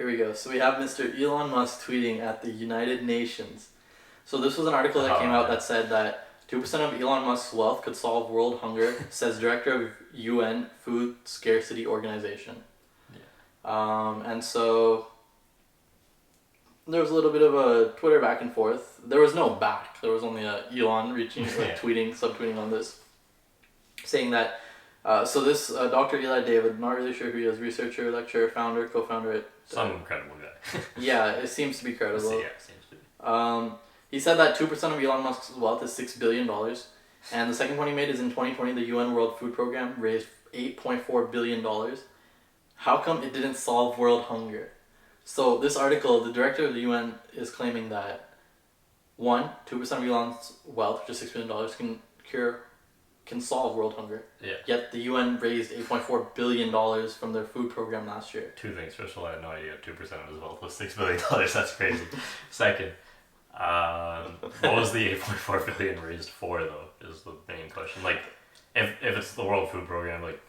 here we go. So we have Mr. Elon Musk tweeting at the United Nations. So this was an article that came out that said that 2% of Elon Musk's wealth could solve world hunger, says director of UN Food Scarcity Organization. Yeah. And so there was a little bit of a Twitter back and forth. There was no back. There was only Elon tweeting, subtweeting on this, saying that. So this Dr. Eli David, not really sure who he is, researcher, lecturer, founder, co-founder at... Some credible guy. Yeah, it seems to be credible. Yeah, it seems to be. He said that 2% of Elon Musk's wealth is $6 billion. And the second point he made is in 2020, the UN World Food Program raised $8.4 billion. How come it didn't solve world hunger? So this article, the director of the UN is claiming that 2% of Elon's wealth, which is $6 billion, can solve world hunger. Yeah. Yet the UN raised $8.4 billion from their food program last year. Two things. First of all, I had no idea 2% of his wealth was $6 billion. That's crazy. Second, what was the 8.4 billion raised for though? Is the main question. Like, if it's the World Food Program, like,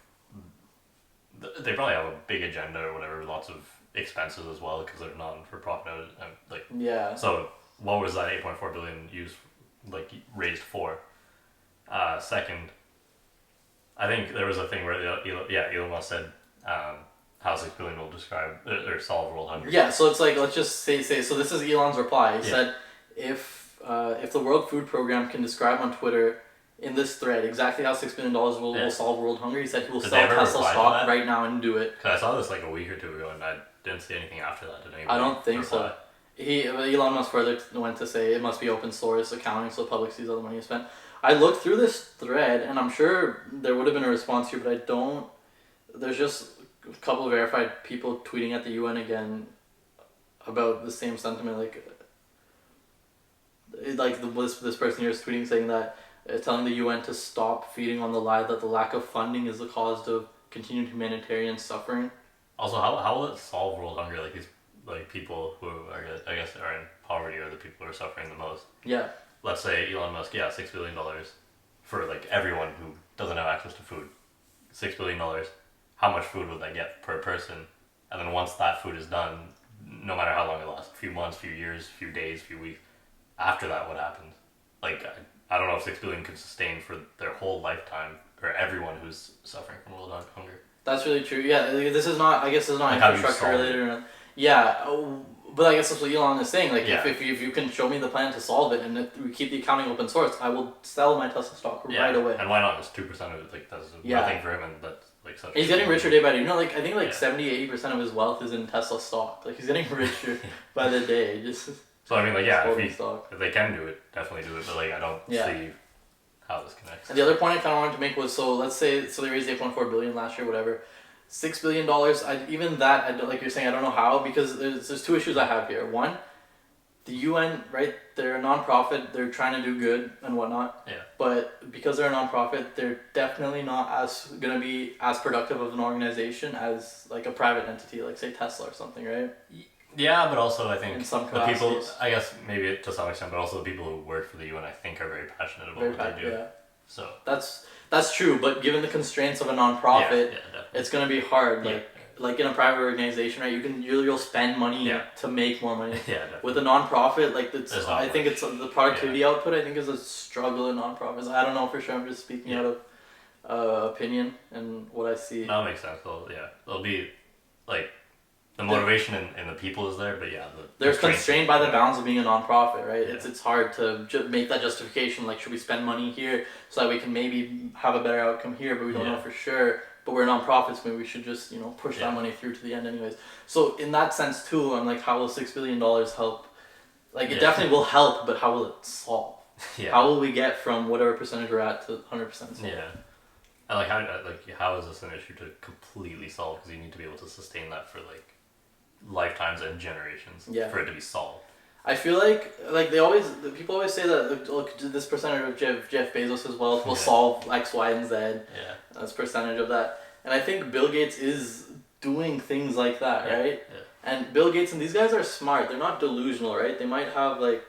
they probably have a big agenda or whatever, lots of expenses as well because they're not for profit. Like, yeah. So what was that 8.4 billion used, like, raised for? Second, I think there was a thing where Elon Musk said how 6 billion will describe or solve world hunger. Yeah, so it's like, let's just say so this is Elon's reply. He said if the World Food Program can describe on Twitter in this thread exactly how $6 billion will solve world hunger, he said he will sell Tesla stock right now and do it. Because I saw this like a week or two ago and I didn't see anything after that. Did anybody I don't think reply? so. Elon Musk further went to say it must be open source accounting so the public sees all the money you spent. I looked through this thread and I'm sure there would have been a response here, but there's just a couple of verified people tweeting at the UN again about the same sentiment, this person here is tweeting saying that telling the UN to stop feeding on the lie that the lack of funding is the cause of continued humanitarian suffering. Also, how will it solve world hunger? Like these people who are in poverty are the people who are suffering the most. Yeah. Let's say Elon Musk, $6 billion for like everyone who doesn't have access to food. $6 billion. How much food would they get per person? And then once that food is done, no matter how long it lasts, a few months, few years, few days, few weeks, after that, what happens? Like, I don't know if 6 billion could sustain for their whole lifetime or everyone who's suffering from world hunger. That's really true. Yeah, this is not infrastructure related or not. Yeah, but I guess that's what Elon is saying. Like, if you can show me the plan to solve it and if we keep the accounting open source, I will sell my Tesla stock right away. And why not? It's 2% of it. Like, that's nothing for him, and that's like such. He's getting richer day by day. You know, like I think 70-80% of his wealth is in Tesla stock. Like he's getting richer by the day. So I mean, like, if they can do it, definitely do it. But like, I don't see how this connects. And the other point I kind of wanted to make was, so let's say they raised $8.4 billion last year, whatever. $6 billion. Like you're saying, I don't know how, because there's two issues I have here. One, the UN, right? They're a non-profit. They're trying to do good and whatnot. Yeah. But because they're a non-profit, they're definitely not gonna be as productive of an organization as like a private entity, like say Tesla or something, right? Yeah, but also I think in some the people, I guess maybe to some extent, but also the people who work for the UN, I think, are very passionate about what they do. Yeah. So that's true, but given the constraints of a non-profit, it's gonna be hard. Like in a private organization, right? You'll spend money to make more money. Yeah, definitely. With a non-profit, like I think it's the productivity output. I think is a struggle in non-profits. I don't know for sure. I'm just speaking out of opinion and what I see. That makes sense. Well, it'll be like. The motivation in the people is there, but they're constrained by the bounds of being a non-profit, right? Yeah. It's hard to make that justification, like, should we spend money here so that we can maybe have a better outcome here, but we don't know for sure. But we're non-profits, maybe we should just, push that money through to the end anyways. So in that sense too, I'm like, how will $6 billion help? Like, it definitely will help, but how will it solve? Yeah. How will we get from whatever percentage we're at to 100% solve? Yeah. And how is this an issue to completely solve? Because you need to be able to sustain that for lifetimes and generations for it to be solved. I feel like people always say that look, this percentage of Jeff Bezos' wealth will solve X, Y, and Z. Yeah, that's percentage of that, and I think Bill Gates is doing things like that, right? Yeah. And Bill Gates and these guys are smart. They're not delusional, right? They might have they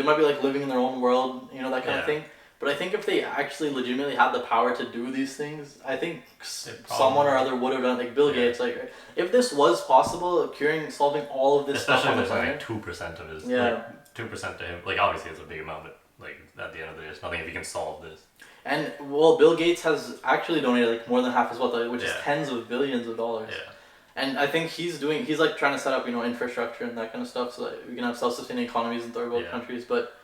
might be living in their own world, that kind of thing. But I think if they actually legitimately had the power to do these things, I think probably someone or other would have done. Like Bill Yeah. Gates, like if this was possible, solving all of this especially stuff on if the there's like planet. 2% of his, Yeah. like 2% to him. Like obviously it's a big amount, but like at the end of the day, it's nothing if you can solve this. And well, Bill Gates has actually donated like more than half his wealth, which is Yeah. tens of billions of dollars. Yeah. And I think he's like trying to set up, infrastructure and that kind of stuff, so that we can have self-sustaining economies in third world Yeah. countries. But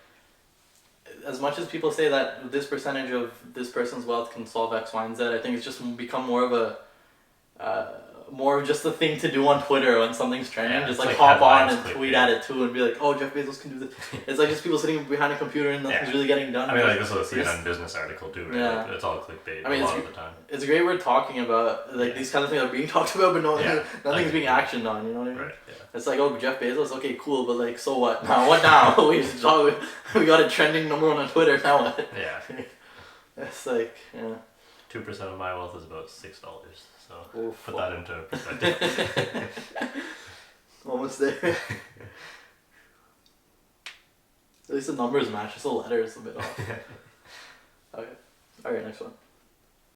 as much as people say that this percentage of this person's wealth can solve X, Y, and Z, I think it's just become more of just a thing to do on Twitter when something's trending. Yeah, just it's like like hop on headlines, and clickbait. tweet at it too, and be like, "Oh, Jeff Bezos can do this." It's like just people sitting behind a computer and nothing's Yeah. really getting done. I mean, like this was a CNN business article too, right? Yeah. Like, it's all clickbait I mean, a lot of the time. It's great we're talking about like Yeah. these kind of things are being talked about, but Yeah. nothing's being actioned on. You know what I mean? Right. Yeah. It's like, oh, Jeff Bezos, okay, cool, but like, so what now? What now? we got it trending #1 on Twitter. Now what? Yeah. It's like, yeah. 2% of my wealth is about $6. So Oof. put that into perspective. Almost there. At least the numbers match. Just the letters a bit off. Okay. All right, next one.